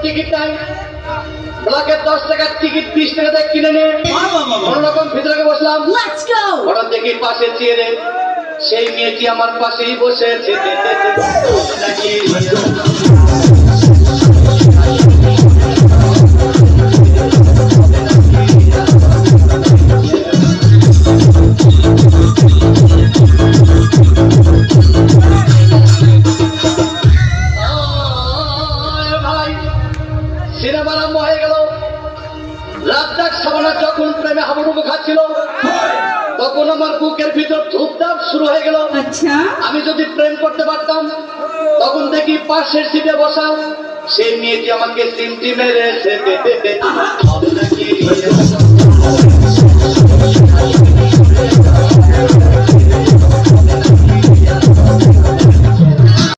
Ticket নাই, ব্লকের 10 টাকার টিকিট 20 টাকা কিনে নিয়ে কোন রকম ভিতরে বসলাম। হঠাৎ দেখি পাশে চেয়ারে সেই মেয়েটি আমার পাশেই বসেছে। সিনেমা আরম্ভ হয়ে গেল। রাজ্জাক সাবানা যখন প্রেমে হাবুডুবু খাচ্ছিল তখন আমার বুকের ভিতর ধূপধাপ শুরু হয়ে গেল। আমি যদি প্রেম করতে পারতাম তখন দেখি পাশের সিটে বসা সেই মেয়েটি আমাকে সিমটি মেরেছে।